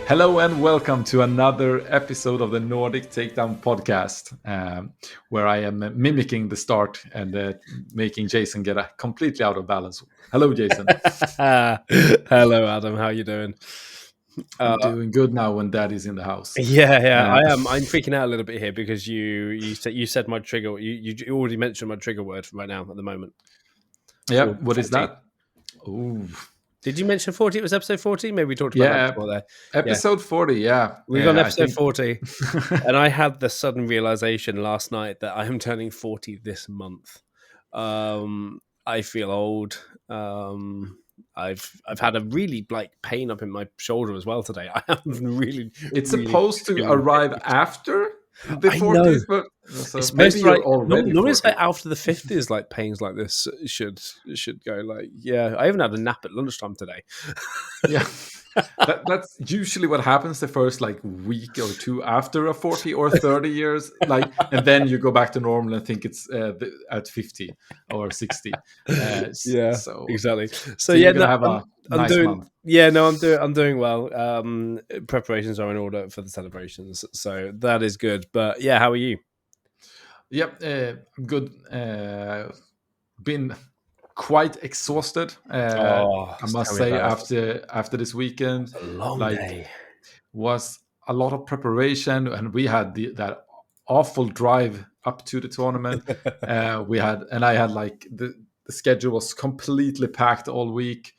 Hello and welcome to another episode of the Nordic Takedown podcast, where I am mimicking the start and making Jason get completely out of balance. Hello, Jason. Hello, Adam. How you doing? I'm doing good now when Daddy's in the house. Yeah, I am. I'm freaking out a little bit here because you said my trigger. You already mentioned my trigger word right now at the moment. Yeah, 40. what is that? Ooh. Did you mention 40? It was episode 40? Maybe we talked about that before there. Episode 40, yeah. We got episode 40. And I had the sudden realization last night that I am turning 40 this month. I feel old. I've had a really pain up in my shoulder as well today. I am really. It's really supposed to arrive after the 40s, but so maybe you're already. Normally, it's after the 50s, pains like this should go. I haven't had a nap at lunchtime today. Yeah. That's usually what happens the first week or two after a 40 or 30 years, and then you go back to normal and think it's at 50 or 60. So exactly. So you're gonna have a nice month. Yeah, no, I'm doing well. Preparations are in order for the celebrations, so that is good. But yeah, how are you? Yep, good. Been quite exhausted, I must say, after this weekend. A long day. Was a lot of preparation, and we had that awful drive up to the tournament. I had the schedule was completely packed all week,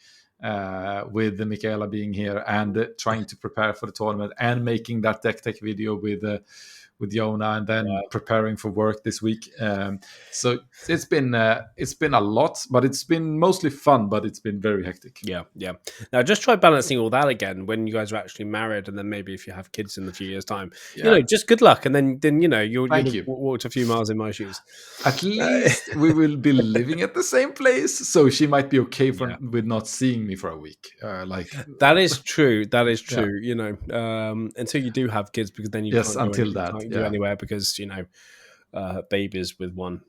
with Michaela being here and trying to prepare for the tournament and making that deck tech video with Yona, and then preparing for work this week. So it's been a lot, but it's been mostly fun, but it's been very hectic. Yeah. Now just try balancing all that again when you guys are actually married, and then maybe if you have kids in a few years' time, just good luck, and then you'll walk a few miles in my shoes. At least we will be living at the same place, so she might be okay with not seeing me for a week. That is true. Yeah. Until you do have kids, because then you can't go anywhere because babies with one.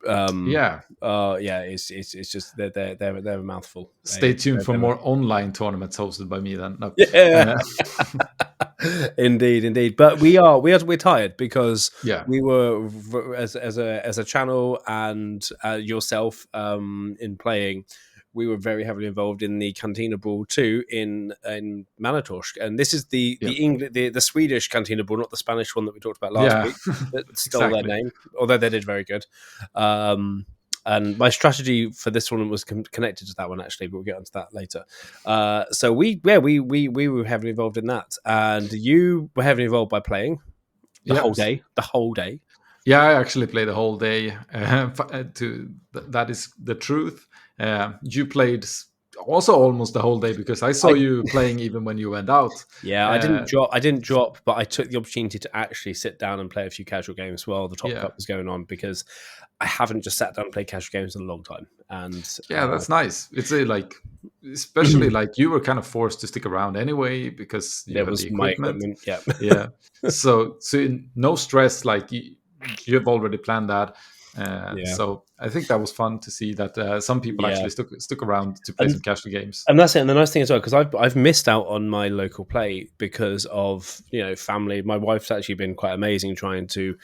It's just they're a mouthful. Stay tuned for more online tournaments hosted by me then. No. Yeah. Indeed. But we're tired because we were as a channel and yourself in playing. We were very heavily involved in the Cantina Brawl 2 in Manatorsk, and this is the Swedish Cantina Brawl, not the Spanish one that we talked about last week. That stole their name, although they did very good. And my strategy for this one was connected to that one actually, but we'll get onto that later. So we were heavily involved in that, and you were heavily involved by playing the whole day. Yeah, I actually played the whole day. That is the truth. You played also almost the whole day because I saw you playing even when you went out. Yeah, I didn't drop, but I took the opportunity to actually sit down and play a few casual games while the Top Cup was going on, because I haven't just sat down and played casual games in a long time. And that's nice. It's especially you were kind of forced to stick around anyway because you had the equipment. Yeah. So no stress. You have already planned that. So I think that was fun to see that some people actually stuck around to play some casual games. And that's it. And the nice thing as well, because I've missed out on my local play because of family. My wife's actually been quite amazing trying to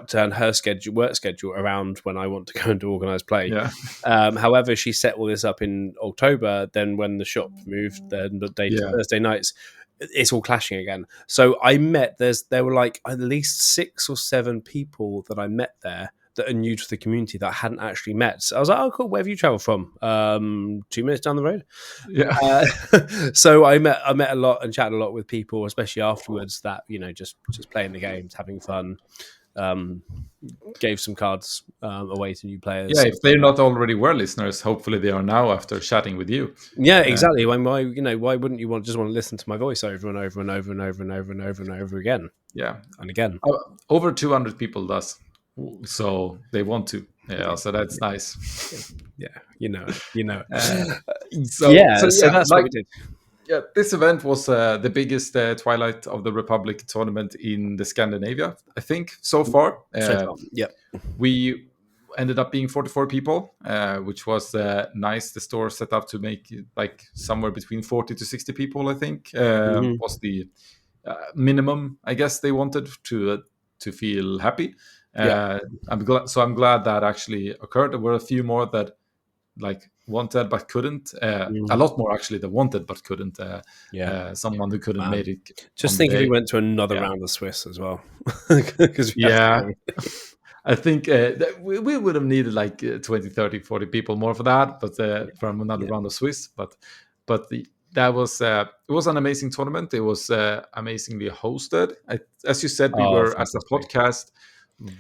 turn her work schedule around when I want to go and do organised play. Yeah. However, she set all this up in October. Then when the shop moved the day to Thursday nights, it's all clashing again. So I met there were at least 6 or 7 people that I met there that are new to the community that I hadn't actually met. So I was like, oh, cool, where have you traveled from? 2 minutes down the road? Yeah. So I met a lot and chatted a lot with people, especially afterwards, that, just playing the games, having fun. Gave some cards away to new players. Yeah, if they're not already were listeners, hopefully they are now after chatting with you. Yeah, exactly. Why wouldn't you just want to listen to my voice over and over and over and over and over and over and over again? Yeah, and again. Over 200 people does, so they want to. Yeah, so that's nice. Yeah, you know. So that's what we did. Yeah, this event was the biggest Twilight of the Republic tournament in the Scandinavia, I think, so far. Yeah. ended up being 44 people, which was nice. The store set up to make it like somewhere between 40 to 60 people, I think, was the minimum, I guess, they wanted to feel happy. I'm glad that actually occurred. There were a few more that like wanted but couldn't. A lot more actually that wanted but couldn't. Someone who couldn't made it. Just think if we went to another round of Swiss as well. I think we would have needed like 20, 30, 40 people more for that, but from another round of Swiss. But that was it was an amazing tournament. It was amazingly hosted. As you said, we were as a podcast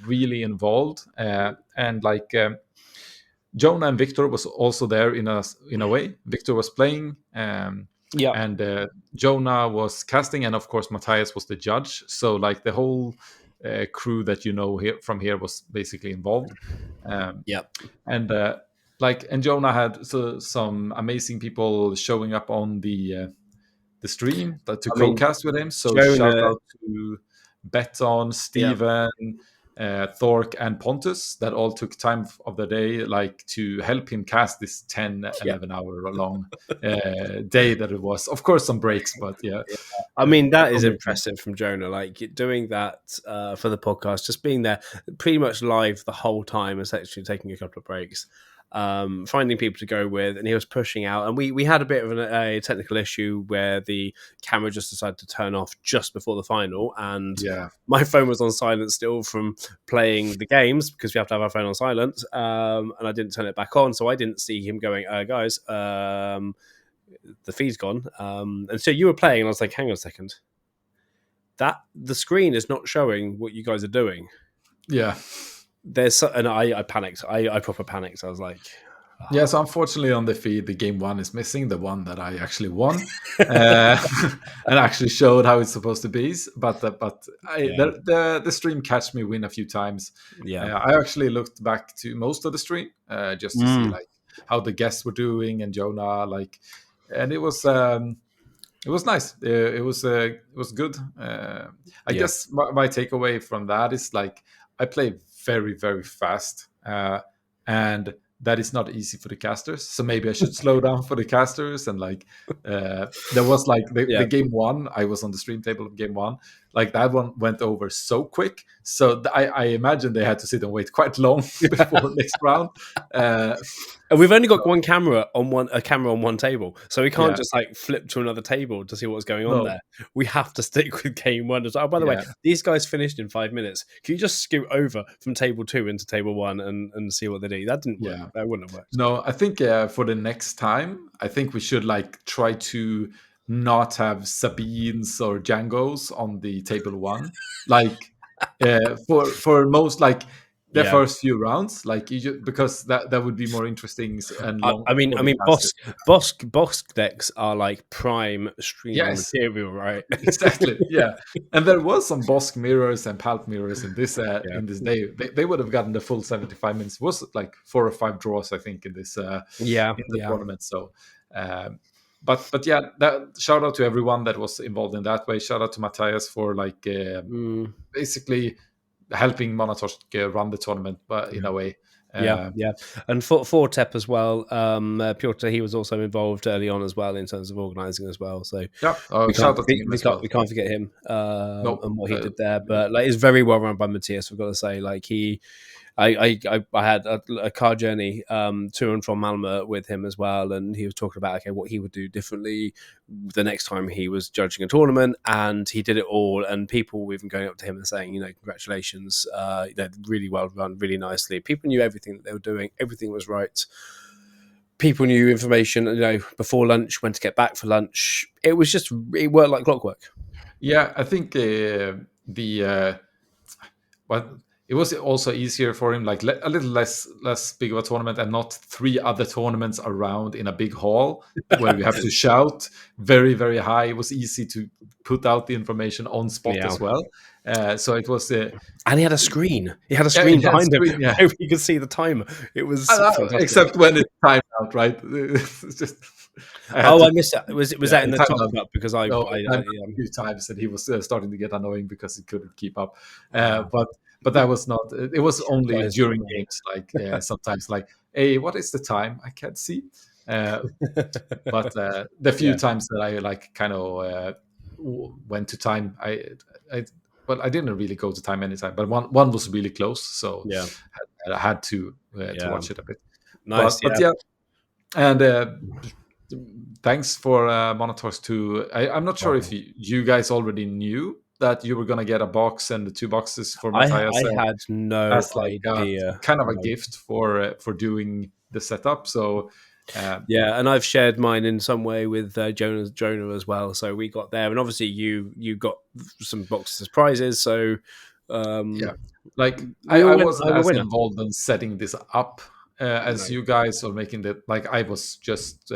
really involved, and like Jonah and Victor was also there in a way. Victor was playing, and Jonah was casting, and of course Matthias was the judge. So like the whole crew that from here was basically involved. And Jonah had some amazing people showing up on the stream to co-cast with him. So shout out to Beton, Steven, Thork and Pontus that all took time of the day like to help him cast this 10-11 hour long day that it was. Of course some breaks, but I mean that is impressive from Jonah, like doing that for the podcast, just being there pretty much live the whole time, essentially taking a couple of breaks, finding people to go with, and he was pushing out, and we had a bit of a technical issue where the camera just decided to turn off just before the final, and my phone was on silent still from playing the games because we have to have our phone on silent, and I didn't turn it back on, so I didn't see him going, guys, the feed's gone, and so you were playing and I was like, hang on a second, that the screen is not showing what you guys are doing. And I panicked. I proper panicked. I was like, so unfortunately on the feed, the game one is missing, the one that I actually won, and actually showed how it's supposed to be. But the stream catched me win a few times. I actually looked back to most of the stream just to see like how the guests were doing and Jonah, like, and it was nice. It was good. I guess my takeaway from that is like I play very, very fast, and that is not easy for the casters. So maybe I should slow down for the casters. And like there was like the game one, I was on the stream table of game one, like that one went over so quick. So I imagine they had to sit and wait quite long before next round. And we've only got one camera on one table, so we can't just like flip to another table to see what's going on there. We have to stick with game one. Oh, by the way, these guys finished in 5 minutes. Can you just scoot over from table 2 into table 1 and see what they do? That didn't work. That wouldn't have worked. No, I think for the next time, I think we should like try to not have Sabines or Django's on the table 1, like for most like. The first few rounds, like because that would be more interesting and long. I mean, Bosk decks are like prime streaming material, right? Exactly, And there was some Bosk mirrors and Palp mirrors in this day. They would have gotten the full 75 minutes. It was like 4 or 5 draws, I think, in this tournament. So, but that shout out to everyone that was involved in that way. Shout out to Matthias for like basically helping Manatorsk run the tournament, but in a way. And for Tep as well, Piotr, he was also involved early on as well in terms of organising as well. So we can't forget him and what he did there. But like, it's very well run by Matthias. I've got to say, like I had a car journey to and from Malmö with him as well, and he was talking about what he would do differently the next time he was judging a tournament, and he did it all. And people were even going up to him and saying, congratulations, really well run, really nicely. People knew everything that they were doing, everything was right. People knew information, before lunch, when to get back for lunch. It worked like clockwork. Yeah, I think it was also easier for him, like a little less big of a tournament and not 3 other tournaments around in a big hall where you have to shout very, very high. It was easy to put out the information on spot as well. So it was... and he had a screen. He had a screen behind him. Yeah. You could see the timer. It was except when it's timed out, right? It's just... I missed that. Was that in the top up? Because I a few times, and he was starting to get annoying because he couldn't keep up. But but that was not. It was only That is during funny. games, like sometimes, like, hey, what is the time? I can't see. Uh, but the few Yeah, times that I like kind of went to time, I well, I didn't really go to time anytime, but one was really close, so yeah, I had to yeah. watch it a bit. Nice. But Yeah. yeah, and thanks for Manatorsk too. I'm not sure if you guys already knew that you were gonna get a box and the 2 boxes for Matthias I had no as like idea. kind of a No. gift for doing the setup. So Yeah, and I've shared mine in some way with Jonah as well. So we got there, and obviously you got some boxes as prizes. So yeah, like we all I went. wasn't I were a as winner. involved in setting this up No. as you guys, or making that, like, I was just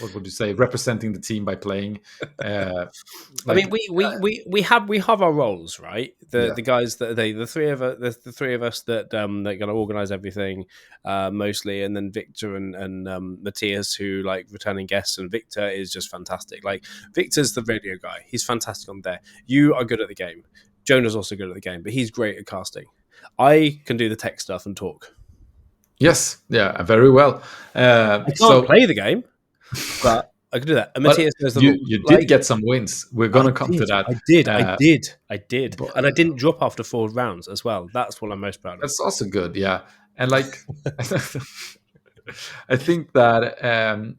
what would you say, representing the team by playing uh I mean, like we have our roles, right? yeah, The guys that the three of us, the three of us that they're going to organize everything, mostly, and then Victor and Matthias, who like returning guests, and Victor is just fantastic. Like Victor's the radio guy; he's fantastic on there. You are good at the game. Jonah's also good at the game, but he's great at casting. I can do the tech stuff and talk. yes, yeah, very well. I can't So play the game, but I can do that. And but Matthias knows the you rules. you did Like get some wins. We're gonna come to that. I did, But and I didn't drop after 4 rounds as well. That's what I'm most proud of. that's also good, yeah. And like I think that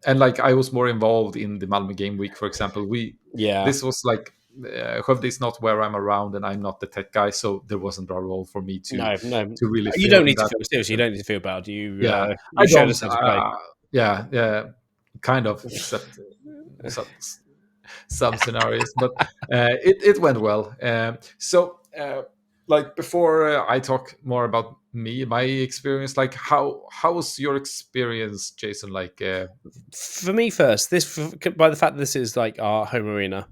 and like I was more involved in the Malmö game week, for example. Yeah, This was like Skövde is not where I'm around, and I'm not the tech guy, so there wasn't a role for me no, no, to really you fill don't in need to that. feel seriously. You don't need to feel bad. Yeah, You I showed us don't. how to play. Yeah, yeah, kind of, except some some scenarios, but it went well. So, like before I talk more about me, my experience, like how was your experience, Jason? Like, For me, first, by the fact that this is like our home arena.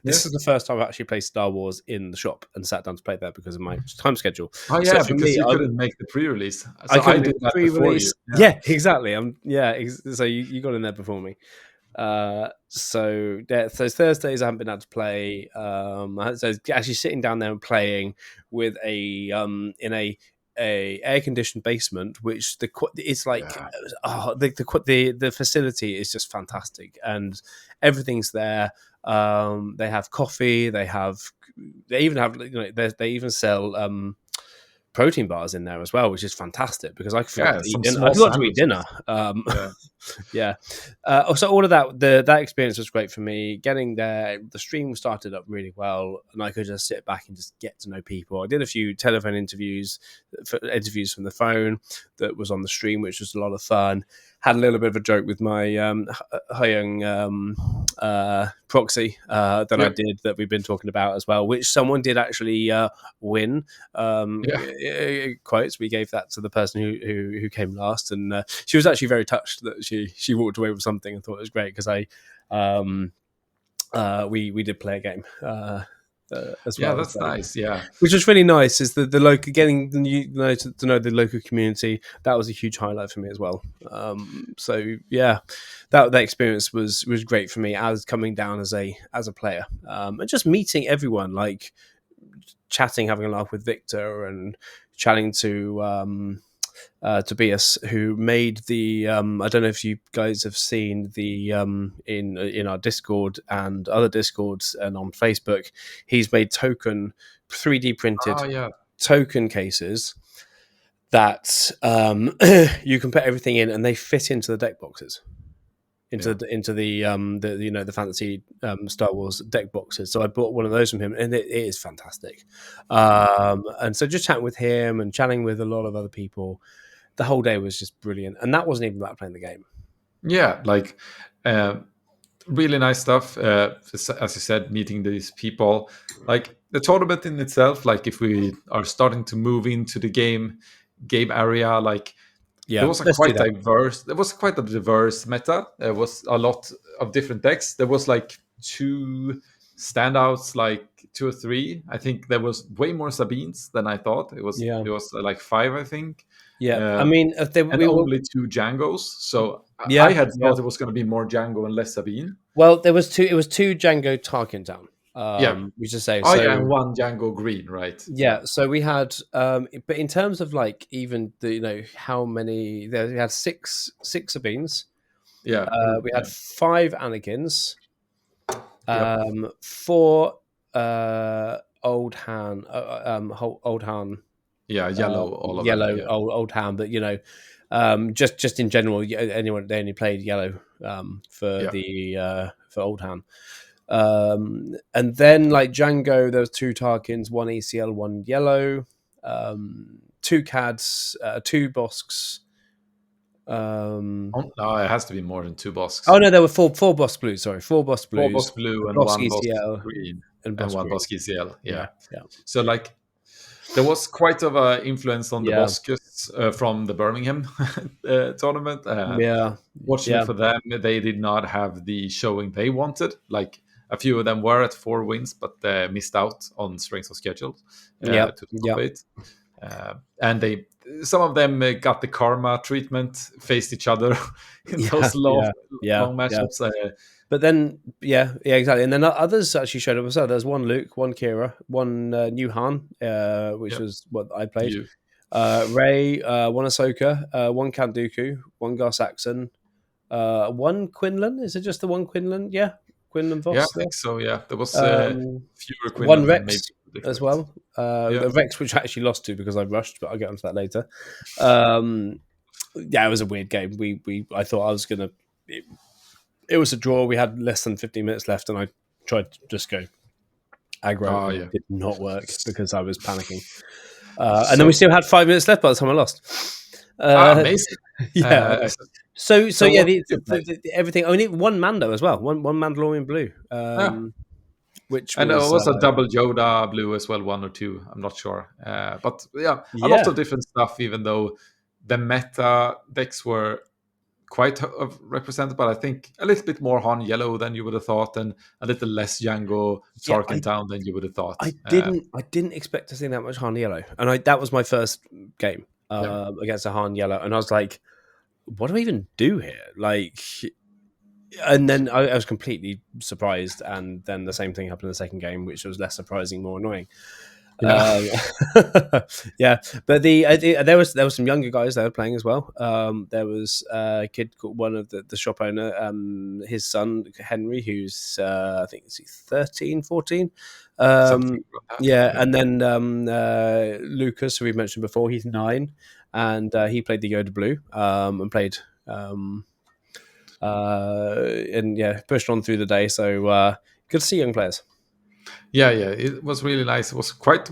This is yes, the first time I've actually played Star Wars in the shop and sat down to play there because of my time schedule. oh So yeah, for because me, you couldn't make the pre-release, I so I couldn't do did the that before you. pre-release. Yeah, Yeah, exactly. So you got in there before me. So yeah, so Thursdays I haven't been able to play. So actually sitting down there and playing with in a air conditioned basement, which it's like yeah, the facility is just fantastic, and everything's there. They have coffee. They even have they even sell protein bars in there as well, which is fantastic because I forgot yeah. to eat Some dinner. I small forgot to eat sandwiches. dinner. Yeah, Yeah. So all of that experience was great for me. Getting there, the stream started up really well, and I could just sit back and just get to know people. I did a few telephone interviews from the phone that was on the stream, which was a lot of fun. Had a little bit of a joke with my Hyung proxy that I yep, did that we've been talking about as well, which someone did actually win. yeah, Quotes. We gave that to the person who came last, and she was actually very touched that she walked away with something and thought it was great because we did play a game as yeah. well. That's So nice. Yeah, which was really nice. Is the local getting to know the local community, that was a huge highlight for me as well. So yeah, that experience was great for me as coming down as a player, and just meeting everyone, like chatting, having a laugh with Victor, and chatting to Tobias, who made the I don't know if you guys have seen the in our Discord and other Discords and on Facebook, he's made 3D printed oh yeah, token cases that you can put everything in and they fit into the deck boxes. yeah. Into the fantasy Star Wars deck boxes. So I bought one of those from him, and it is fantastic. And so just chatting with him and chatting with a lot of other people, the whole day was just brilliant. And that wasn't even about playing the game. Yeah, like really nice stuff. As you said, meeting these people, like the tournament in itself. Like if we are starting to move into the game area, like Yeah, there was quite a diverse meta. There was a lot of different decks. There was like 2 standouts, like 2 or 3. I think there was way more Sabines than I thought. yeah, It was like 5, I think. yeah. I Uh, mean, and only 2 Django's. So I yeah, had yeah. thought it was going to be more Django and less Sabine. Well, there was two. It was two Django Tarkin down. We should say. Oh So yeah, and one Django Green, right? yeah, so we had, but in terms of like even the how many there, we had six Sabines. Yeah, We had 5 Anakins, yep. 4 old Han, old Han, Yeah, yellow, all of them. yellow Yeah, old Han, but just in general, anyone they only played yellow for yeah. the for old Han. And then like Django, there was 2 Tarkins, 1 ECL, 1 yellow, 2 Cads, 2 Bosks. Oh, no, it has to be more than 2 Bosks. Oh no, there were four Boss Blues. Sorry, 4 Boss 4 Blues, Bosk Blue a and Boss 1 Bosk ECL, Green and and Boss 1 Green. Bosk ECL. Yeah, Yeah. yeah, So like there was quite of a influence on the yeah, Boskus from the Birmingham tournament. yeah, Fortunate yeah, for them, they did not have the showing they wanted. Like a few of them were at 4 wins, but missed out on strength of schedule yeah, to yeah, top it. And some of them got the karma treatment, faced each other in yeah, those yeah, yeah, long yeah. matchups. But then, yeah, exactly. And then others actually showed up as well. There's 1 Luke, 1 Kira, 1 New Han, which Yep, was what I played. you. Ray, 1 Ahsoka, 1 Count Dooku, 1 Gar Saxon, 1 Quinlan. Is it just the 1 Quinlan? Yeah, Quinlan Yeah, I Voss there. think so. Yeah, there was fewer 1 Quinlan than maybe Rex as expect. well. Yeah, The Rex, which I actually lost to because I rushed, but I'll get onto that later. Yeah, it was a weird game. I thought I was gonna. It was a draw. We had less than 15 minutes left, and I tried to just go aggro, oh and yeah. it did not work because I was panicking. And then So we still had 5 minutes left by the time I lost. amazing. Yeah. I know. So yeah, What did you play? everything. Only 1 Mando as well. One Mandalorian blue, Yeah. which And there was was a double Yoda blue as well, 1 or 2. I'm not sure. But yeah, a lot yeah. of different stuff, even though the meta decks were quite represented, but I think a little bit more Han Yellow than you would have thought, and a little less Django Yeah, Tarkin Town than you would have thought. I didn't expect to see that much Han Yellow, and that was my first game Yeah. against a Han Yellow, and I was like, "What do I even do here?" Like, and then I was completely surprised, and then the same thing happened in the second game, which was less surprising, more annoying. Yeah. Yeah, but there was some younger guys that were playing as well. There was a kid called one of the shop owner, his son Henry, who's I think is he 13, 14. Something like that. Yeah, and then Lucas, who we mentioned before, he's 9, and he played the Yoda Blue and played and yeah, pushed on through the day. So good to see young players. Yeah, it was really nice. It was quite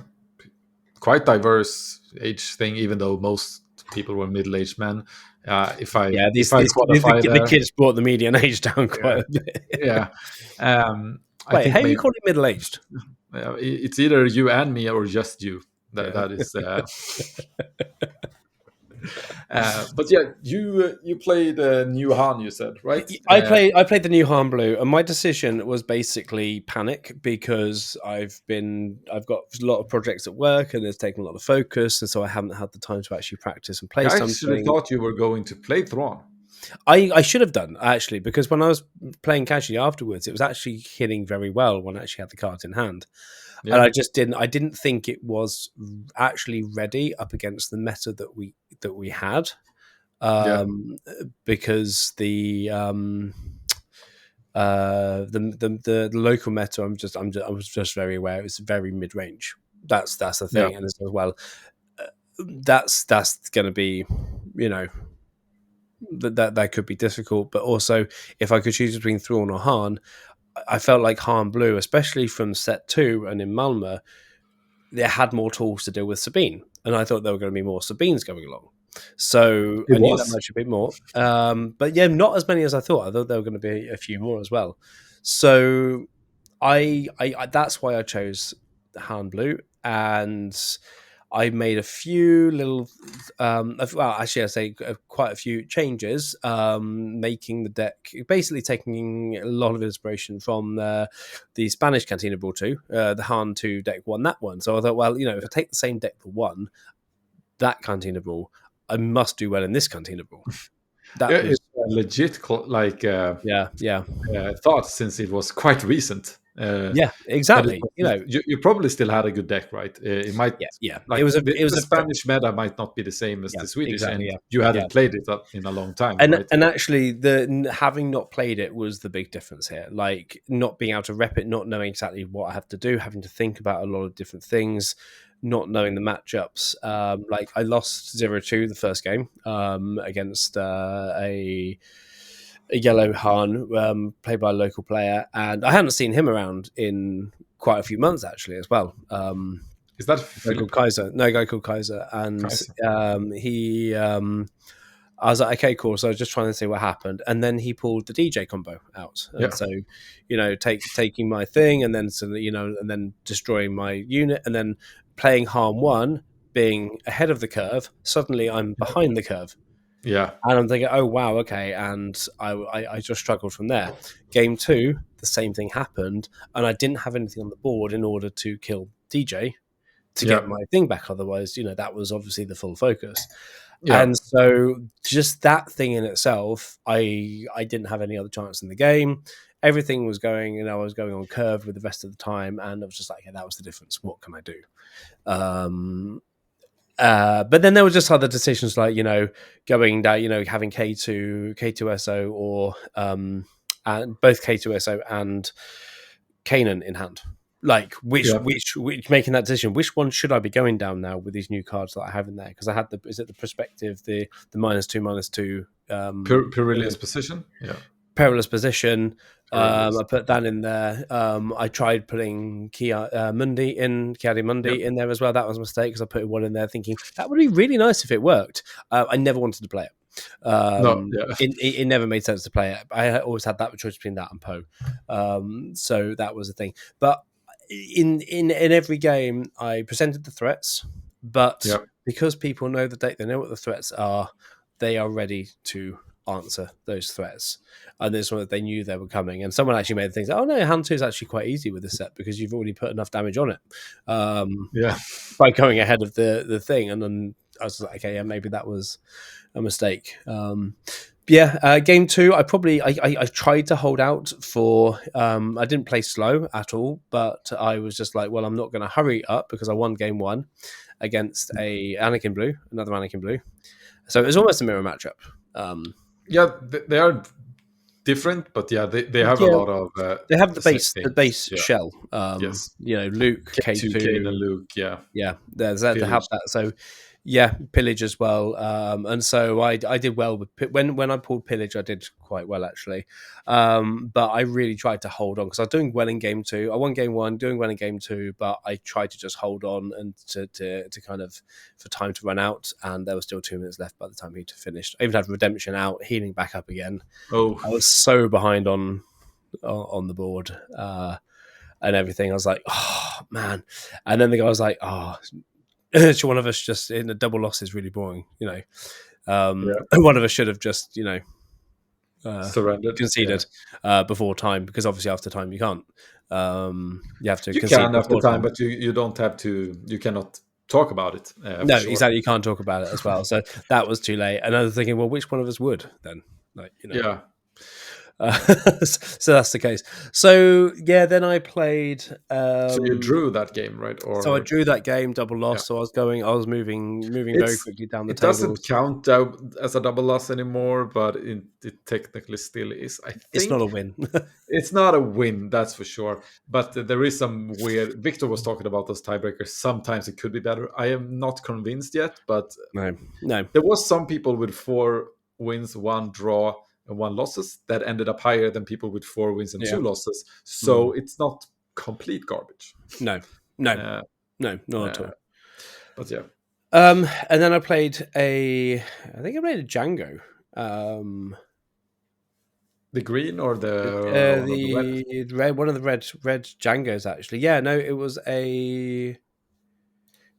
diverse age thing, even though most people were middle-aged men. The kids brought the median age down quite a bit. Yeah. Wait, how are you calling middle-aged? It's either you and me or just you. That is. But yeah, you played New Han, you said, right? I played the new Han Blue, and my decision was basically panic because I've got a lot of projects at work, and it's taken a lot of focus, and so I haven't had the time to actually practice and play something. I actually thought you were going to play Thrawn. I should have done, actually, because when I was playing casually afterwards, it was actually hitting very well when I actually had the cards in hand. Yeah. And I didn't think it was actually ready up against the meta that we had. Because the local meta, I was just very aware it's very mid range. That's the thing, and as well, that's going to be, that could be difficult. But also, if I could choose between Thrawn or Han, I felt like Han Blue, especially from set 2 and in Malmö, they had more tools to deal with Sabine, and I thought there were going to be more Sabines going along. So I knew that much a bit more. But yeah, not as many as I thought. I thought there were going to be a few more as well. So I that's why I chose Han Blue, and I made a few little, I say quite a few changes, making the deck, basically taking a lot of inspiration from the Spanish Cantina Brawl 2, the Han 2 deck won that one. So I thought, well, if I take the same deck that won that Cantina Brawl, I must do well in this Cantina Brawl. It's a legit thought, since it was quite recent. Yeah, exactly. You probably still had a good deck, right? It might, yeah. like the Spanish meta might not be the same as the Swedish, exactly, and you hadn't played it in a long time, and right? and actually, having not played it was the big difference here. Like not being able to rep it, not knowing exactly what I have to do, having to think about a lot of different things, not knowing the matchups. Like I lost 0-2 the first game against a yellow Han played by a local player, and I hadn't seen him around in quite a few months actually as well. Is that a guy called Kaiser? No, a guy called Kaiser, and Kaiser. He. I was like, okay, cool. So I was just trying to see what happened, and then he pulled the DJ combo out, and so taking my thing, and then and then destroying my unit, and then playing harm 1, being ahead of the curve. Suddenly, I'm behind the curve. Yeah, and I'm thinking, oh wow, okay, and I just struggled from there. Game 2, the same thing happened, and I didn't have anything on the board in order to kill DJ to get my thing back. Otherwise, that was obviously the full focus. Yeah. And so just that thing in itself, I didn't have any other chance in the game. Everything was going, I was going on curve with the rest of the time, and I was just like, yeah, that was the difference. What can I do? But then there were just other decisions like, going down, having K2SO or and both K2SO and Kanan in hand. Like which making that decision, which one should I be going down now with these new cards that I have in there? Because I had the perspective, the -2/-2 perilous position. Yeah. Perilous position. I put that in there. I tried putting Kiadi Mundi in there as well. That was a mistake because I put one in there thinking that would be really nice if it worked. I never wanted to play it. It never made sense to play it. I always had that choice between that and Poe. So that was the thing. But in every game, I presented the threats, but because people know the deck, they know what the threats are, they are ready to answer those threats. And this one that they knew they were coming. And someone actually made the things, oh no, hand 2 is actually quite easy with this set because you've already put enough damage on it. By going ahead of the thing. And then I was like, okay, yeah, maybe that was a mistake. Game 2, I tried to hold out for. I didn't play slow at all, but I was just like, well, I'm not going to hurry up because I won game 1 against another Anakin Blue. So it was almost a mirror matchup. They are different, but they have a lot of. They have the base shell. Luke, K2, Kane and Luke. They have that. So. Yeah, Pillage as well, and so I did well with when I pulled Pillage, I did quite well actually, but I really tried to hold on because I was doing well in game 2. I won game 1, doing well in game 2, but I tried to just hold on and to kind of for time to run out, and there was still 2 minutes left by the time he'd finished. I even had Redemption out, healing back up again. Oh, I was so behind on the board and everything. I was like, oh man, and then the guy was like, oh. One of us just in a double loss is really boring, One of us should have just, surrendered, conceded before time, because obviously after time you can't. You have to. You can after time, but you don't have to. You cannot talk about it. No, exactly. You can't talk about it as well. So that was too late. And I was thinking, well, which one of us would then? Yeah. So that's the case. So then I played. So you drew that game, right? So I drew that game, double loss. So I was moving very quickly down the table. It doesn't count out as a double loss anymore, but it technically still is. I think it's not a win. It's not a win, that's for sure. But there is some weird. Victor was talking about those tiebreakers. Sometimes it could be better. I am not convinced yet, but no. There was some people with 4 wins, 1 draw, and 1 losses that ended up higher than people with 4 wins and 2 losses. So it's not complete garbage. No, not at all. But yeah. And then I played a Django. The green or the red? One of the red Djangos actually. Yeah, no, it was the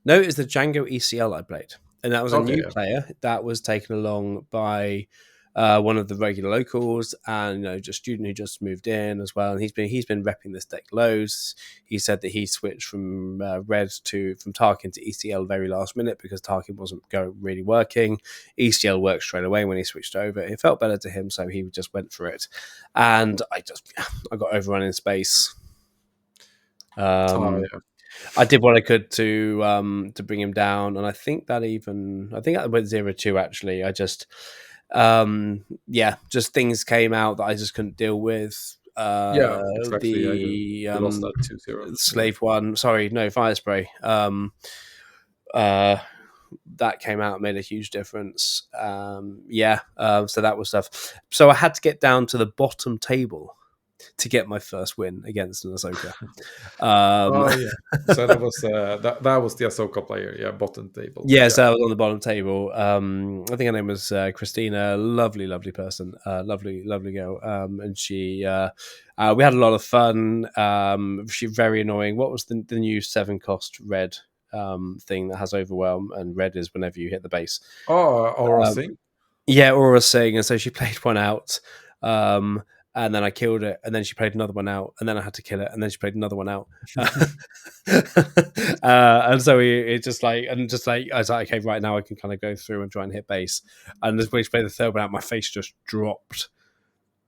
Django ECL I played, and that was a new player that was taken along by one of the regular locals, and just student who just moved in as well. And he's been repping this deck loads. He said that he switched from Tarkin to ECL very last minute because Tarkin wasn't really working. ECL worked straight away when he switched over. It felt better to him, so he just went for it. And I got overrun in space Yeah. I did what I could to bring him down, and I think that went 0-2 actually. I just just things came out that I just couldn't deal with. Yeah, exactly. Yeah, The you lost that 2-0. Yeah. slave one, sorry, no, fire spray. Uh, that came out and made a huge difference. So that was stuff. So I had to get down to the bottom table to get my first win against an Ahsoka. Oh yeah. So that was that was the Ahsoka player. Yeah, bottom table. Yeah, Yeah. so I was on the bottom table. I think her name was Christina. Lovely, lovely person. Lovely, lovely girl. And she, we had a lot of fun. She very annoying. What was the new 7-cost red thing that has overwhelm? And red is whenever you hit the base. Oh, Aura Singh. Yeah, Aura Singh. And so she played one out. And then I killed it, and then she played another one out, and then I had to kill it, and then she played another one out. And so it just like, I was like, okay, right now I can kind of go through and try and hit base. And as we played the third one out, my face just dropped.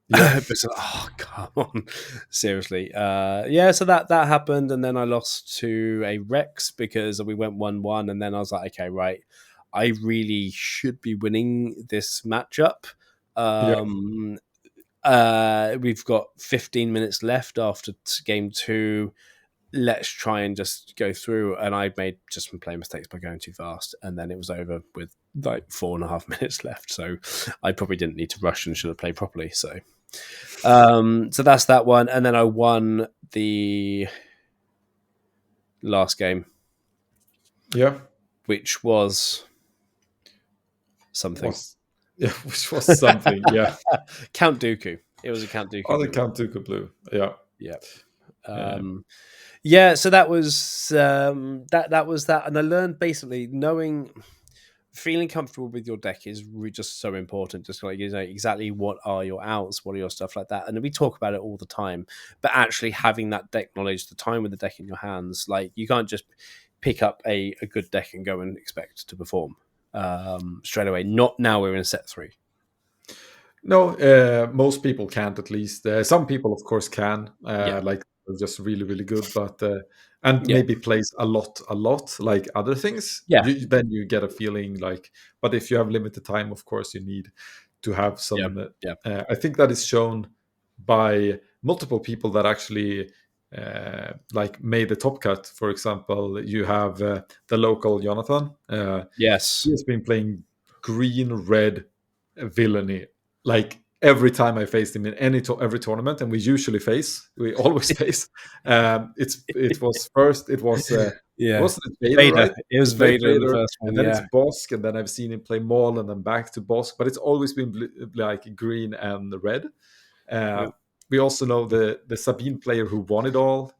Yeah. Oh, come on, seriously. So that happened, and then I lost to a Rex because we went 1-1, and then I was like, okay, right, I really should be winning this matchup. We've got 15 minutes left after game 2. Let's try and just go through. And I made just some play mistakes by going too fast, and then it was over with like 4.5 minutes left. So I probably didn't need to rush and should have played properly. So that's that one. And then I won the last game. Yeah, which was something. Which was something. Yeah, Count Dooku. It was a Count Dooku. Oh, the Count Dooku blue. Yeah. So that was that was that, and I learned basically feeling comfortable with your deck is just so important. Just like, exactly what are your outs, what are your stuff like that, and we talk about it all the time. But actually having that deck knowledge, the time with the deck in your hands, like you can't just pick up a good deck and go and expect to perform straight away. Not now we're in set 3. No, most people can't. At least some people, of course, can. Like just really, really good, but maybe plays a lot like other things. Then you get a feeling like. But if you have limited time, of course, you need to have some. I think that is shown by multiple people that actually like made the top cut. For example, you have the local Jonathan. Yes, he has been playing green red villainy. Like every time I faced him in every tournament, and we always face. It was wasn't it Vader, right? It was Vader in the first one, and then it's Bosk, and then I've seen him play Maul, and then back to Bosk, but it's always been like green and red. We also know the Sabine player who won it all.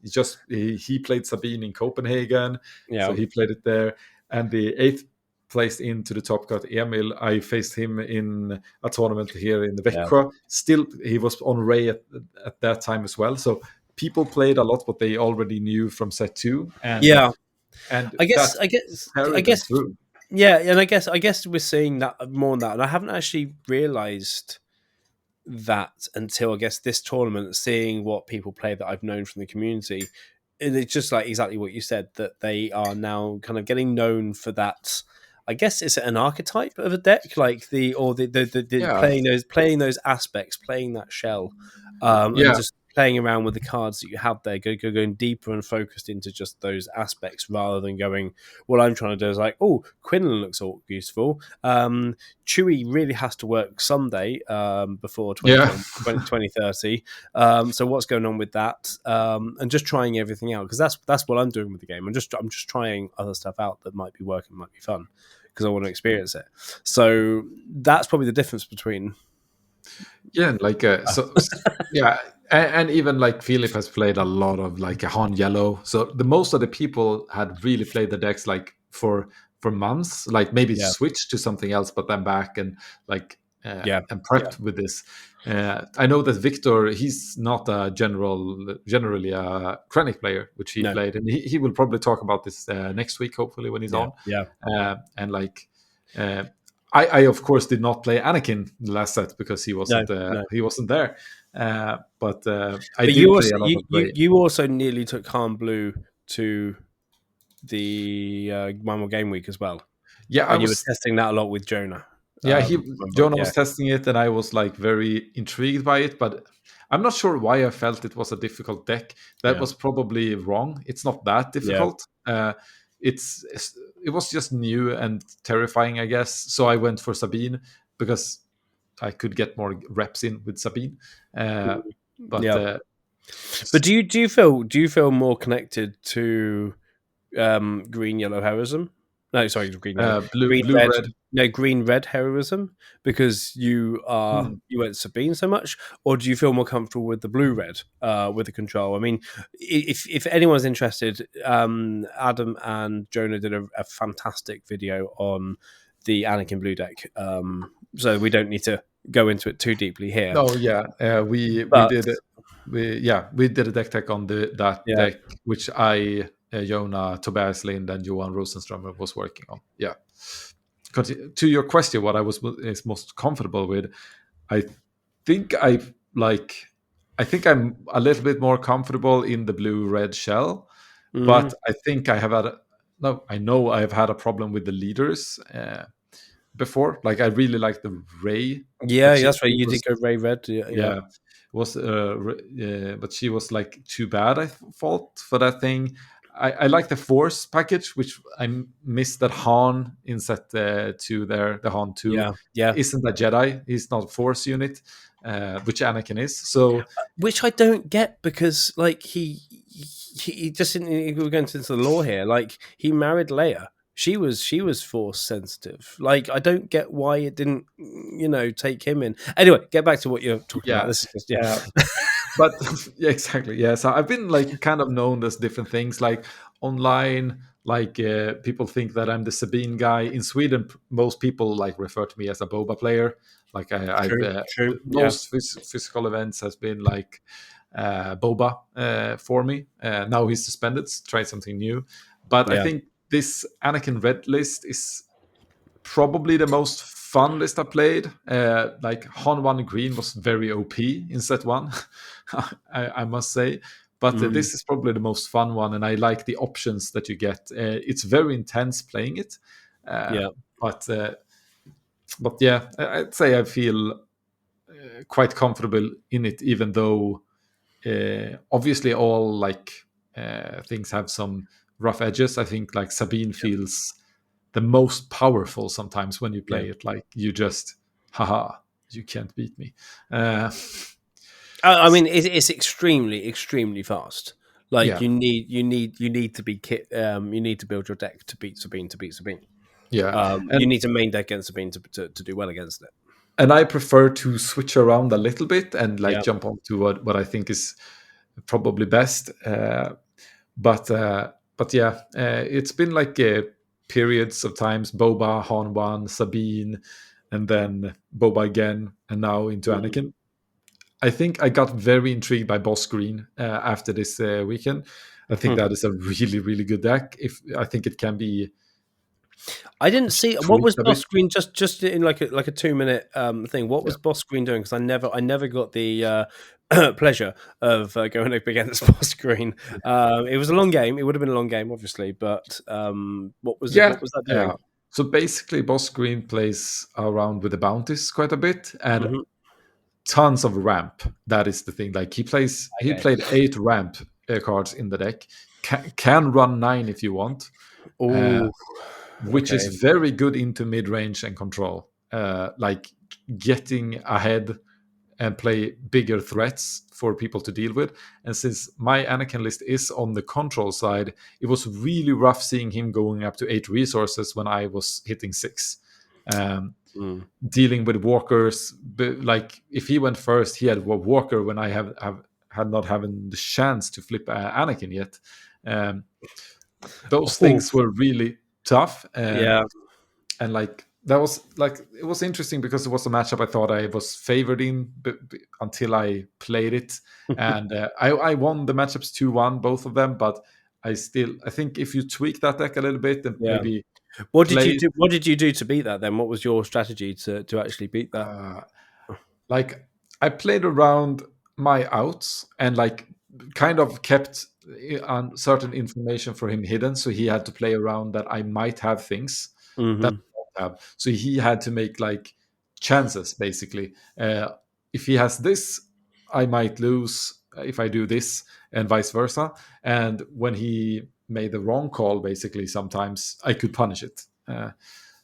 He played Sabine in Copenhagen, so he played it there, and the 8th placed into the top cut Emil. I faced him in a tournament here in the Växjö. Still, he was on Ray at that time as well. So people played a lot what they already knew from set 2. And I guess through. And I guess we're seeing that more on that. And I haven't actually realized that until I guess this tournament, seeing what people play that I've known from the community. And it's just like exactly what you said, that they are now kind of getting known for that. I guess it's an archetype of a deck, like playing those aspects, playing that shell, and just playing around with the cards that you have there, going deeper and focused into just those aspects rather than going, what I'm trying to do is like, oh, Quinlan looks all useful. Chewie really has to work someday before 2030. So what's going on with that? And just trying everything out, because that's what I'm doing with the game. I'm just trying other stuff out that might be working, might be fun, because I want to experience it. So that's probably the difference between. Yeah, like and even like Philip has played a lot of like a Han Yellow. So the most of the people had really played the decks like for months, like maybe switched to something else, but then back and like and prepped with this. I know that Victor, he's not generally a Krennic player, which he played, and he will probably talk about this next week, hopefully when he's on. And like I of course did not play Anakin the last set because he wasn't No. he wasn't there. But I But did play a lot of Gray. you also nearly took Han Blue to the One More Game Week as well. Yeah, I And you were was. testing that a lot with Jonah. Yeah, Jonah Yeah, was testing it, and I was like very intrigued by it. But I'm not sure why I felt it was a difficult deck. That yeah, was probably wrong. It's not that yeah. difficult. It's it was just new and terrifying, I guess. So I went for Sabine because I could get more reps in with Sabine. But Yeah. But do you feel more connected to green yellow heroism? No, sorry, green yellow, green blue red. red. No, green red heroism because you went Sabine so much, or do you feel more comfortable with the blue red with the control? I mean, if anyone's interested, Adam and Jonah did a fantastic video on the Anakin blue deck, so we don't need to go into it too deeply here. No, yeah, we But did we did a deck tech on that yeah, deck, which I, Jona, Tobias Lind, and Johan Rosenströmer was working on. Yeah. To your question, what I was is most comfortable with, I think I think I'm a little bit more comfortable in the blue red shell, but I think I know I've had a problem with the leaders before. Like I really like the Ray, but yeah, she that's right. You did was go Ray red, yeah. yeah was but she was like too bad, I thought, for that thing. I like the force package, which I missed that Han in set 2 there. The Han 2 Yeah, yeah. isn't a Jedi. He's not a force unit, which Anakin is. So Which I don't get because, like, he just we're going into the lore here. Like, he married Leia. She was force sensitive. Like, I don't get why it didn't, take him in. Anyway, get back to what you're talking about. yeah, This is just but yeah, exactly. Yeah, so I've been like kind of known as different things, like online. Like people think that I'm the Sabine guy in Sweden. Most people like refer to me as a Boba player. Like I've true. Yeah, most physical events has been like Boba for me. Now he's suspended. Try something new. But I yeah, think this Anakin Red list is probably the most fun list I played. Like Han 1 Green was very OP in set 1, I must say. But this is probably the most fun one, and I like the options that you get. It's very intense playing it. yeah, But yeah, I'd say I feel quite comfortable in it, even though obviously all like things have some rough edges. I think like Sabine feels the most powerful sometimes when you yeah. play it. Like you just, haha, you can't beat me. I mean, it's extremely, extremely fast. Like Yeah, you need to be you need to build your deck to beat Sabine. yeah, You and need to main deck against Sabine to do well against it. I prefer to switch around a little bit and like Yeah, jump onto what I think is probably best. But yeah, it's been like periods of times: Boba, Han 1, Sabine, and then Boba again, and now into Anakin. I think I got very intrigued by Boss Green after this weekend. I think that is a really, really good deck. If I think it can be I didn't see what was tweaked a Boss bit. Green just in like a 2 minute thing. What was Boss Green doing? Because I never got the pleasure of going up against Boss Green. It was a long game. It would have been a long game, obviously. But what was Yeah, that yeah. doing? So basically, Boss Green plays around with the bounties quite a bit and Hmm. tons of ramp. That is the thing. Like he Okay. played 8 ramp cards in the deck. Can run 9 if you want. Uh, Oh, which okay. is very good into mid range and control. Like getting ahead and play bigger threats for people to deal with. And since my Anakin list is on the control side, it was really rough seeing him going up to 8 resources when I was hitting 6. Mm. Dealing with walkers, like if he went first, he had a walker when I had not having the chance to flip Anakin yet. Those Oh, things were really tough. yeah. And like that was like it was interesting because it was a matchup I thought I was favored in until I played it, and I won the matchups 2-1 both of them. But I think if you tweak that deck a little bit, then Yeah. maybe What did you do? What did you do to beat that? Then, what was your strategy to actually beat that? Like I played around my outs and like kind of kept on certain information for him hidden, so he had to play around that I might have things that Mm-hmm. I don't have. So he had to make like chances basically. If he has this, I might lose if I do this, and vice versa. And when he made the wrong call, basically, sometimes I could punish it.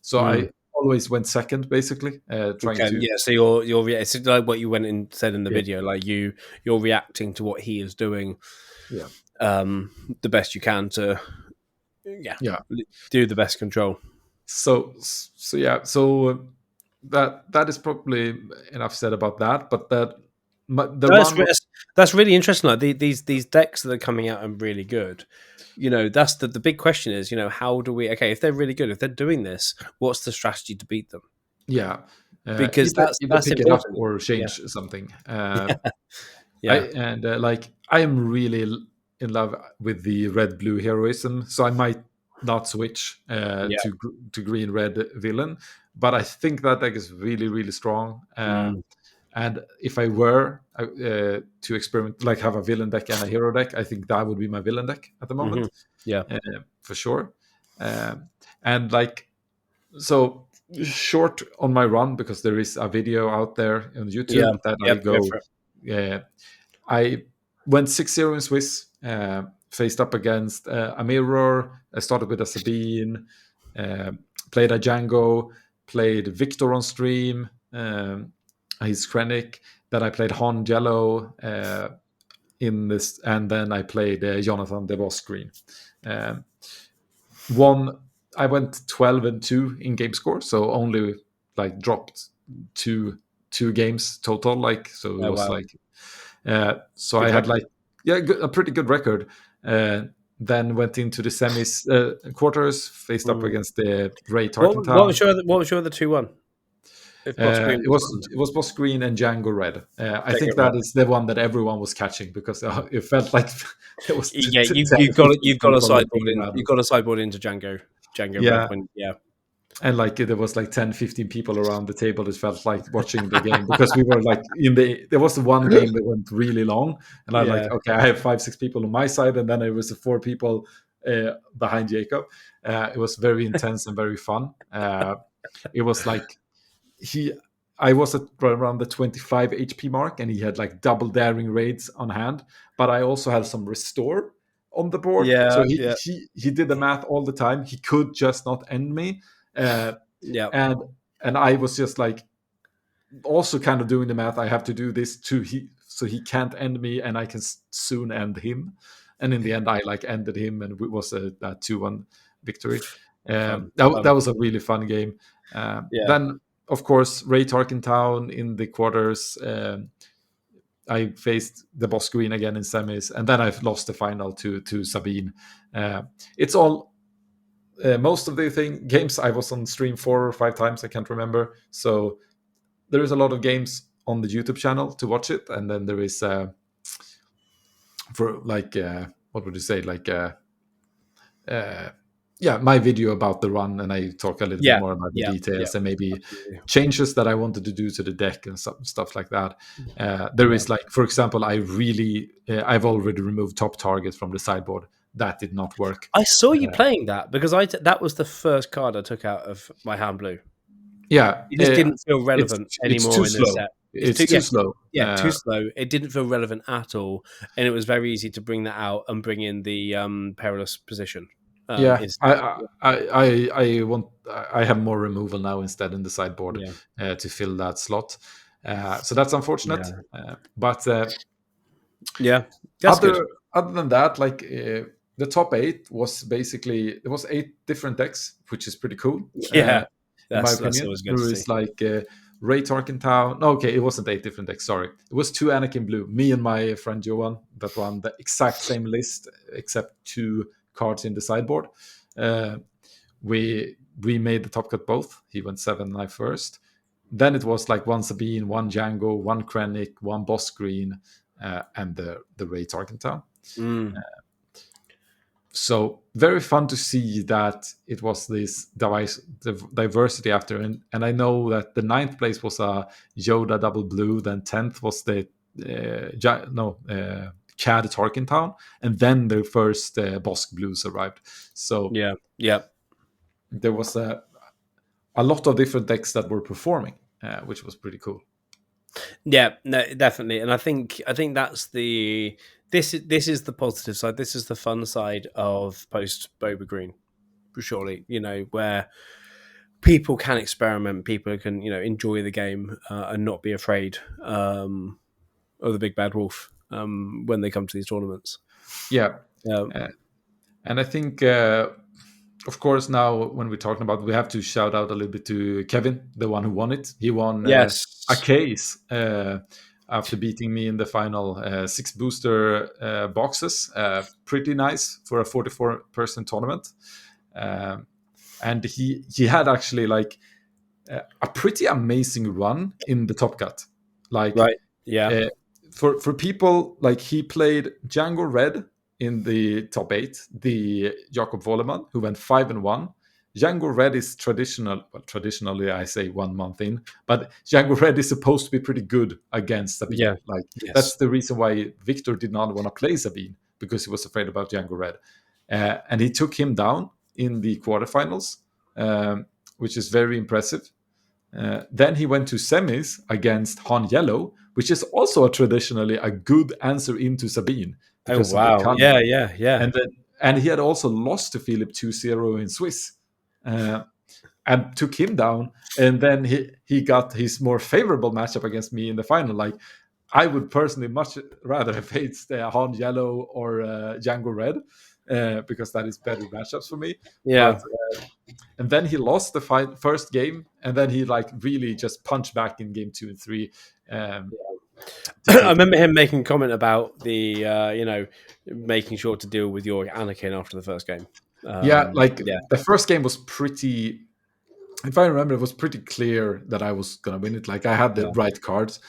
So I always went second, basically, trying Okay, to. yeah. So it's like what you went and said in the video. Like you're reacting to what he is doing. Yeah. The best you can to Yeah. do the best control. So yeah. So that is probably enough said about that. But the run. That's really interesting. Like these decks that are coming out are really good. That's the big question is, how do we? Okay, if they're really good, if they're doing this, what's the strategy to beat them? Yeah. Because Either that's pick it up important. or change something. Yeah. I am really in love with the red blue heroism, so I might not switch to green red villain, but I think that deck is really really strong. And if I were to experiment, like have a villain deck and a hero deck, I think that would be my villain deck at the moment. Yeah. For sure. And like, so short on my run, because there is a video out there on YouTube that I go. I went 6-0 in Swiss, faced up against a mirror. I started with a Sabine, played a Django, played Victor on stream, his Krennic. Then I played Han Jello in this, and then I played Jonathan the Boss Green. I went 12-2 in game score, so only like dropped two games total. Like, so it was like. So good I had record. A pretty good record. Then went into the semis, quarters, faced up against the Ray Tarkentown. What was your other 2-1? It was Boss Green and Django Red. I think that is the one that everyone was catching, because it felt like it was. You've got a sideboard in. You've got a sideboard into Django Red. And like there was like 10-15 people around the table. It felt like watching the game, because we were like there was one game that went really long, and I'm like, okay, I have 5-6 people on my side, and then there was 4 people behind Jacob. It was very intense and very fun. It was like I was at around the 25 HP mark, and he had like double daring raids on hand, but I also had some restore on the board. So he did the math all the time. He could just not end me. And I was just like also kind of doing the math. I have to do this so he can't end me, and I can soon end him. And in the end, I like ended him, and it was a 2-1 victory. That was a really fun game. Then, of course, Ray Tarkentown in the quarters. I faced the Boss Green again in semis, and then I've lost the final to Sabine. It's all. Most of the games I was on stream 4 or 5 times, I can't remember. So there is a lot of games on the YouTube channel to watch it, and then there is for like what would you say, like my video about the run, and I talk a little bit more about the details and maybe changes that I wanted to do to the deck and stuff like that. There is like, for example, I've already removed top target from the sideboard. That did not work. I saw you playing that, because that was the first card I took out of my hand blue. Yeah, it just didn't feel relevant anymore in this set. It's too slow. Yeah, too slow. It didn't feel relevant at all, and it was very easy to bring that out and bring in the perilous position. I have more removal now instead in the sideboard to fill that slot. So that's unfortunate. But that's good. Other than that, like the top 8 was basically, there was 8 different decks, which is pretty cool. In my opinion, there is like Ray Tarkentown. No, okay, it wasn't 8 different decks. Sorry, it was 2 Anakin Blue. Me and my friend Johan that won the exact same list, except 2 cards in the sideboard. We made the top cut both. He went 7 and I first. Then it was like 1 Sabine, 1 Django, 1 Krennic, 1 Boss Green, and the Ray Tarkentown. so very fun to see that it was this diversity after, and I know that the ninth place was a Yoda double blue, then 10th was the Cad Tarkentown, and then the first Bosk Blues arrived. So yeah, there was a lot of different decks that were performing, which was pretty cool. Yeah, no, definitely, and I think that's this is the positive side. This is the fun side of post Boba Green, surely. Where people can experiment, people can enjoy the game and not be afraid of the big bad wolf when they come to these tournaments. Yeah, and I think. Of course, now when we're talking about, we have to shout out a little bit to Kevin, the one who won it. He won a case after beating me in the final 6 booster boxes. Pretty nice for a 44-person tournament. And he had actually like a pretty amazing run in the top cut. Like, right, yeah. For people, like he played Django Red in the top 8, the Jakob Volleman, who went 5-1. Django Red is traditionally I say 1 month in, but Django Red is supposed to be pretty good against Sabine. Yeah. That's the reason why Victor did not want to play Sabine, because he was afraid about Django Red. And he took him down in the quarterfinals, which is very impressive. Then he went to semis against Han Yellow, which is also traditionally a good answer into Sabine. Because of the cunning. Yeah. And he had also lost to Philip 2-0 in Swiss, and took him down. And then he got his more favorable matchup against me in the final. Like, I would personally much rather have faced Han Yellow or Django Red, because that is better matchups for me. Yeah. And then he lost the first game, and then he like really just punched back in game 2 and 3. I remember him making a comment about the making sure to deal with your Anakin after the first game. The first game was pretty. If I remember, it was pretty clear that I was gonna win it. Like, I had the right cards.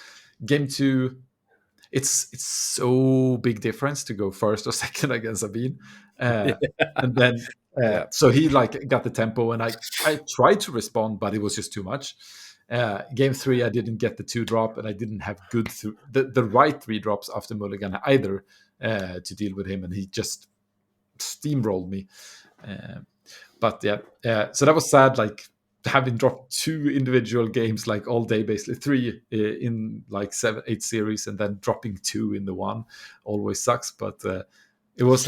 Game 2, it's so big difference to go first or second against Sabine, and then so he like got the tempo, and I tried to respond, but it was just too much. Game 3, I didn't get the 2-drop, and I didn't have good the right 3-drops after Mulligan either to deal with him, and he just steamrolled me. But so that was sad. Like, having dropped 2 individual games like all day, basically 3 in like 7-8 series, and then dropping 2 in the one always sucks. But it was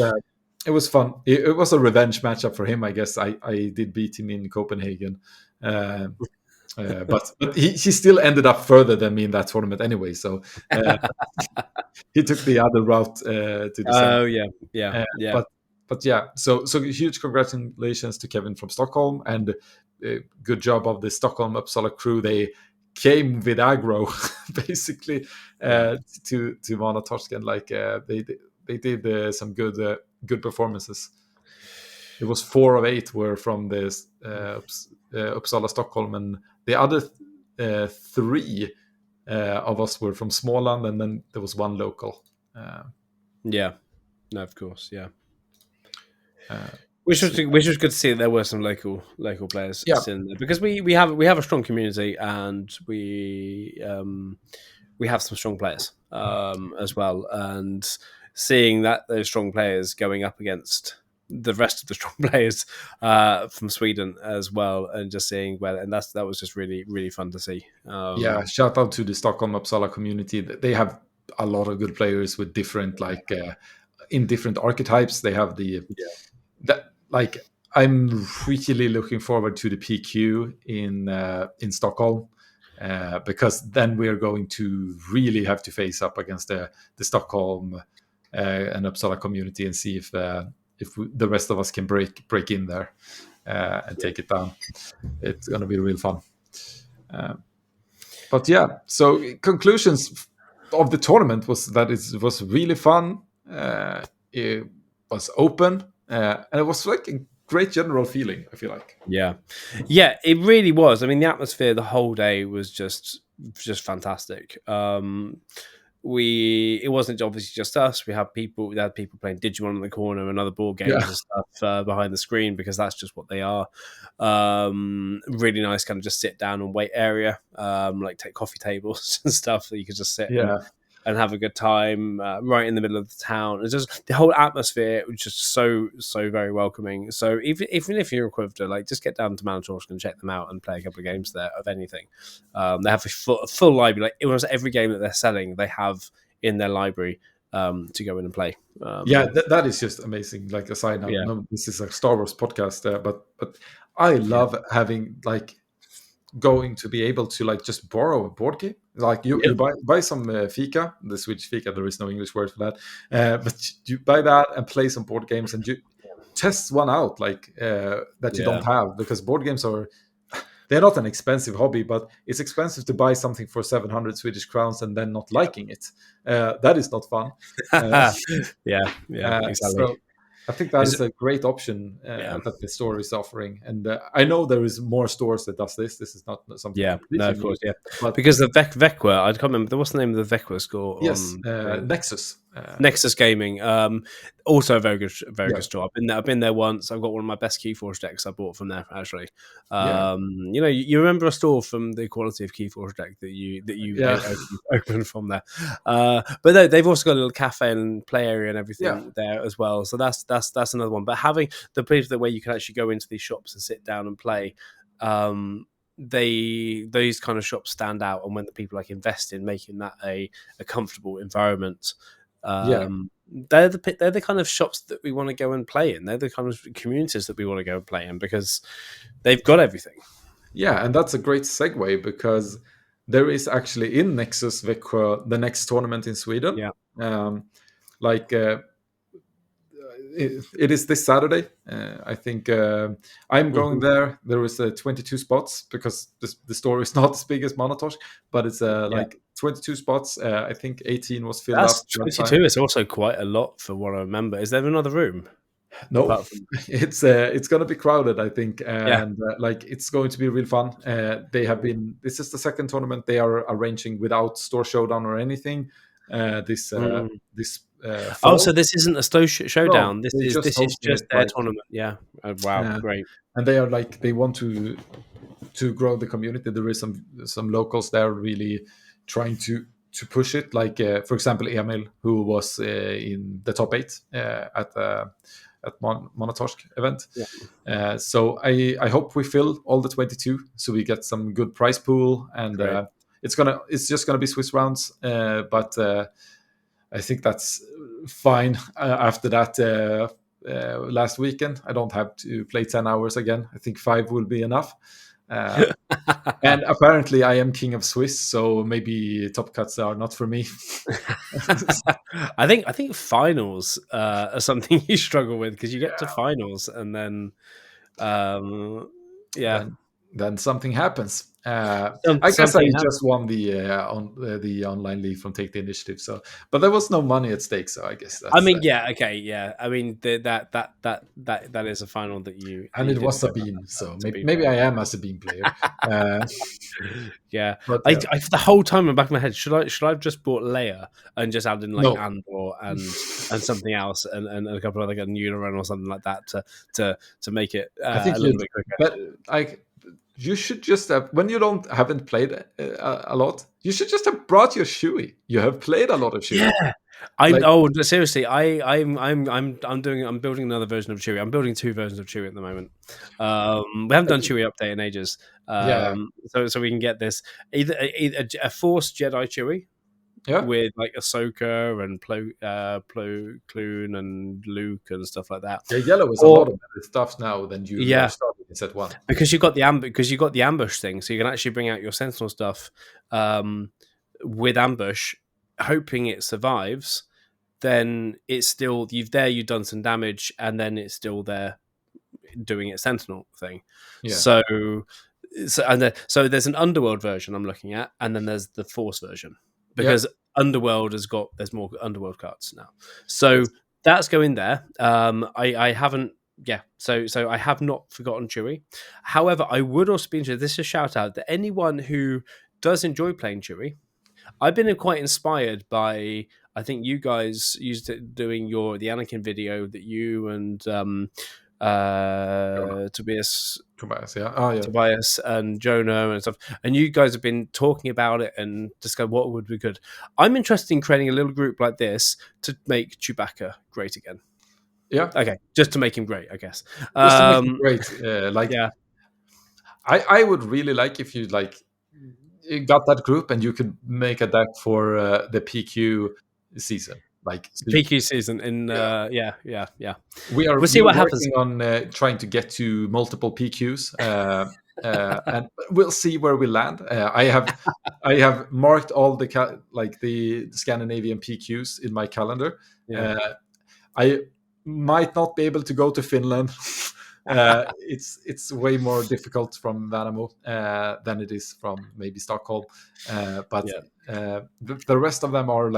fun. It was a revenge matchup for him, I guess. I did beat him in Copenhagen, but he still ended up further than me in that tournament anyway. So he took the other route to the semi. But yeah, so huge congratulations to Kevin from Stockholm, and good job of the Stockholm Uppsala crew. They came with aggro basically to Manatorsk, and like they did some good performances. It was 4 of 8 were from the Uppsala, Stockholm, and the other 3 of us were from Småland, and then there was 1 local. No, of course, yeah. Which was good to see that there were some local players in there, because we have a strong community, and we have some strong players as well, and seeing that those strong players going up against the rest of the strong players from Sweden as well, and just seeing that was just really, really fun to see. Shout out to the Stockholm Uppsala community. They have a lot of good players with different in different archetypes. They have I'm really looking forward to the PQ in Stockholm, because then we are going to really have to face up against the Stockholm and Uppsala community, and see if the rest of us can break in there and take it down. It's going to be real fun. But yeah, so conclusions of the tournament was that it was really fun. It was open, and it was like a great general feeling, I feel like. Yeah, it really was. I mean, the atmosphere the whole day was just fantastic. it wasn't obviously just us. We had people playing Digimon in the corner and other board games and stuff behind the screen, because that's just what they are. Really nice kind of just sit down and wait area, like take coffee tables and stuff, so you could just sit and have a good time right in the middle of the town. It's just the whole atmosphere was just so very welcoming. So even if you're a Skövde, like just get down to Manatorsk and check them out and play a couple of games there of anything. They have a full library. Like almost every game that they're selling, they have in their library to go in and play. That is just amazing. Like a side note, no, this is a Star Wars podcast, but I love having like going to be able to like just borrow a board game. Like you buy some fika, the Swedish fika. There is no English word for that, but you buy that and play some board games, and you test one out like that you don't have, because board games they're not an expensive hobby, but it's expensive to buy something for 700 Swedish crowns and then not liking it. That is not fun. Exactly. So I think that is a great option that the store is offering, and I know there is more stores that does this. This is not something. No, of course, but because the Vekwa, I can't remember what's the name of the Vekwa store. Yes, Nexus. Nexus Gaming, also a very good store. I've been there once. I've got one of my best Keyforge decks I bought from there actually. You know, you remember a store from the quality of Keyforge deck that you opened from there. But they've also got a little cafe and play area and everything there as well. So that's another one. But having the place where you can actually go into these shops and sit down and play. Those kind of shops stand out, and when the people like invest in making that a comfortable environment, they're the kind of shops that we want to go and play in. They're the kind of communities that we want to go and play in, because they've got everything. Yeah, and that's a great segue, because there is actually in Nexus Växjö the next tournament in Sweden. It is this Saturday. I think I'm going there. There is 22 spots, because the store is not as big as Manatorsk, but it's 22 spots. I think 18 was filled up. 22 is also quite a lot for what I remember. Is there another room? No, it's going to be crowded, I think, and like it's going to be real fun. This is the second tournament they are arranging without store showdown or anything. This fall. So this isn't a showdown. No, this is just their tournament. Yeah. Oh, wow, great. And they are like, they want to grow the community. There is some locals there really trying to push it. Like for example, Emil, who was in the top 8 at Manatorsk event. So I hope we fill all the 22, so we get some good prize pool, and it's just gonna be Swiss rounds, but I think that's fine. After that last weekend, I don't have to play 10 hours again. I think 5 will be enough. And apparently I am king of Swiss, so maybe top cuts are not for me. I think finals are something you struggle with, because you get to finals and then then something happens. I guess I just won the online league from Take the Initiative. So, but there was no money at stake. So I guess that's, I mean, I mean that is a final that you. And it was Sabine, so maybe I am a Sabine player. But I the whole time in the back of my head, should I have just bought Leia and just added like Andor and something else and a couple of like a Unirun or something like that to make it I think a little bit quicker. But you should just have, when you haven't played a lot, you should just have brought your Shui. You have played a lot of Shui. Yeah, seriously, I'm building another version of Chewie. I'm building 2 versions of Chewie at the moment. We haven't done Chewie update in ages. So we can get this either a Force Jedi Chewie. With like Ahsoka and Plo Koon and Luke and stuff like that. Yeah, yellow is a lot of better stuff now than you started in set 1. Because you got the ambush thing, so you can actually bring out your Sentinel stuff with ambush, hoping it survives. Then it's still you've done some damage, and then it's still there doing its Sentinel thing. Yeah. So there's an Underworld version I'm looking at, and then there's the Force version. Because Underworld there's more Underworld cards now, so that's going there. I haven't, so I have not forgotten Chewie. However, I would also be interested. This is a shout out to anyone who does enjoy playing Chewie. I've been quite inspired by. I think you guys used it doing the Anakin video that you and Tobias Yeah. Oh, yeah. Tobias and Jonah and stuff, and you guys have been talking about it and discuss what would be good. I'm interested in creating a little group like this to make Chewbacca great again. Yeah. Okay, just to make him great, I guess. Just to make him great. Yeah. I would really like if you you got that group and you could make a deck for the PQ season. PQ season in yeah. We are see what happens. working on trying to get to multiple PQs, and we'll see where we land. I have marked all the Scandinavian PQs in my calendar. Yeah. I might not be able to go to Finland. It's way more difficult from Värnamo than it is from maybe Stockholm, but the rest of them are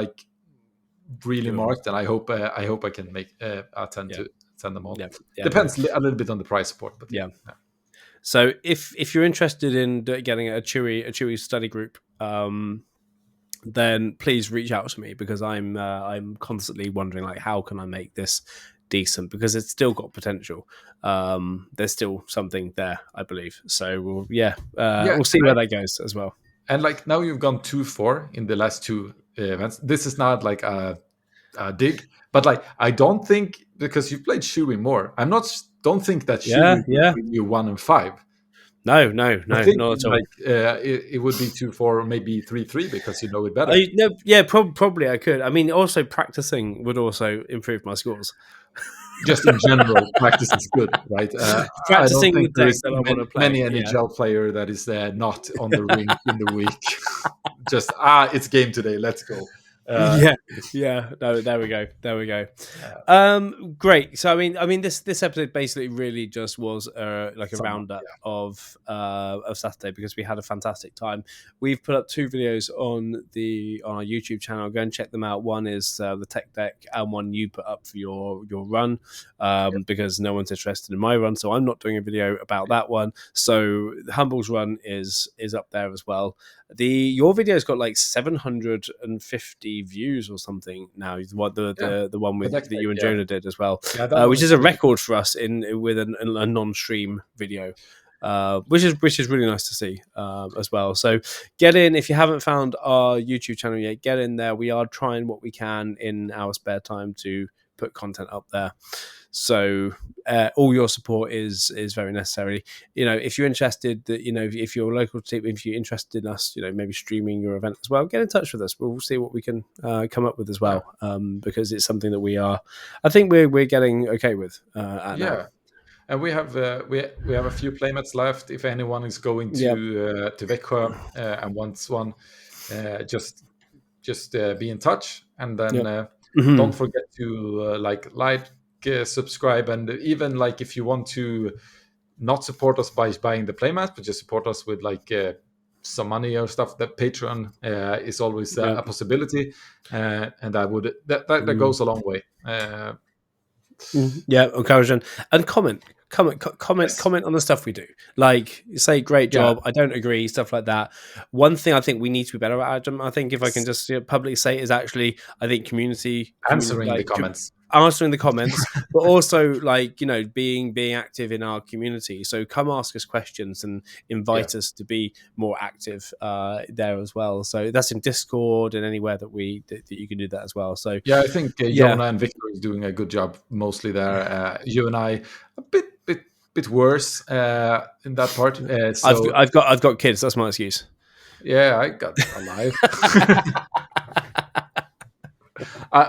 really marked, and I hope I can make attend to send them all. Depends a little bit on the price support, but So if you're interested in getting a Chewy study group, then please reach out to me, because I'm constantly wondering how can I make this decent, because it's still got potential. There's still something there, I believe. So we'll see where that goes as well. And now you've gone 2-4 in the last two events. This is not a dig, but I don't think, because you've played Chewy more, don't think that Chewy will win you 1 and 5. No, I think, not at all. It would be 2-4, maybe 3-3, because you know it better. Probably I could. I mean, also practicing would also improve my scores. Just in general, practice is good, right? Practicing I don't think there is many play. NHL player that is not on the rink in the week. Just it's game today. Let's go. No, there we go. Great. So I mean this episode basically really just was a roundup of Saturday, because we had a fantastic time. We've put up 2 videos on our YouTube channel. Go and check them out. One is the tech deck, and one you put up for your run, because no one's interested in my run, so I'm not doing a video about that one. So Humble's run is up there as well. Your video's got 750 views or something now. The one that you and Jonah did as well, which is a record for us with a non-stream video, which is really nice to see as well. So get in if you haven't found our YouTube channel yet. Get in there. We are trying what we can in our spare time to put content up there. So all your support is very necessary. If you're interested, if you're a local team, if you're interested in us, maybe streaming your event as well, get in touch with us. We'll see what we can come up with as well, because it's something that I think we're getting okay with. Now. And we have a few playmats left. If anyone is going to Växjö and wants one, just be in touch, and then don't forget to like. Subscribe, and even if you want to not support us by buying the playmat, but just support us with some money or stuff, that Patreon is always a possibility, and that goes a long way. Encouragement, and comment on the stuff we do. Say great job, I don't agree, stuff like that. One thing I think we need to be better at, Adam, I think, if I can just publicly say, is actually, I think community answering the comments, but also being active in our community. So come ask us questions and invite us to be more active there as well. So that's in Discord and anywhere that you can do that as well. So I think Jonah and Victor is doing a good job mostly there. You and I a bit worse in that part. So I've got kids. That's my excuse. Yeah, I got alive. We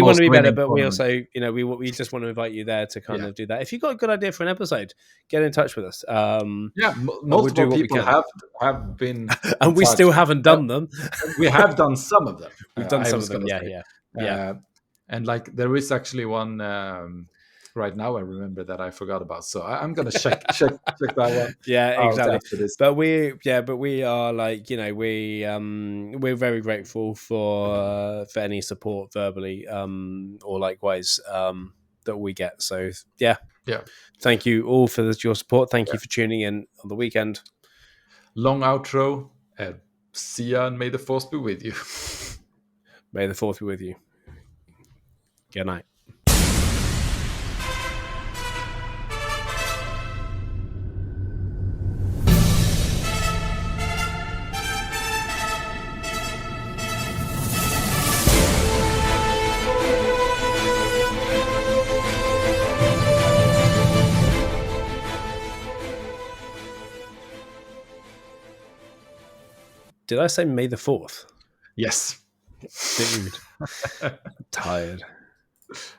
want to be better, but we also, we just want to invite you there to kind of do that. If you've got a good idea for an episode, get in touch with us. Multiple people have been, and we still haven't done them. We have done some of them. We've done some of them. Yeah. And there is actually one. Right now, I remember that I forgot about, so I'm gonna check that one. Yeah, exactly. But we are we're very grateful for any support verbally, or likewise that we get. So yeah. Thank you all for your support. Thank you for tuning in on the weekend. Long outro. See ya, and may the force be with you. May the fourth be with you. Good night. Did I say May the 4th? Yes. Dude. Tired.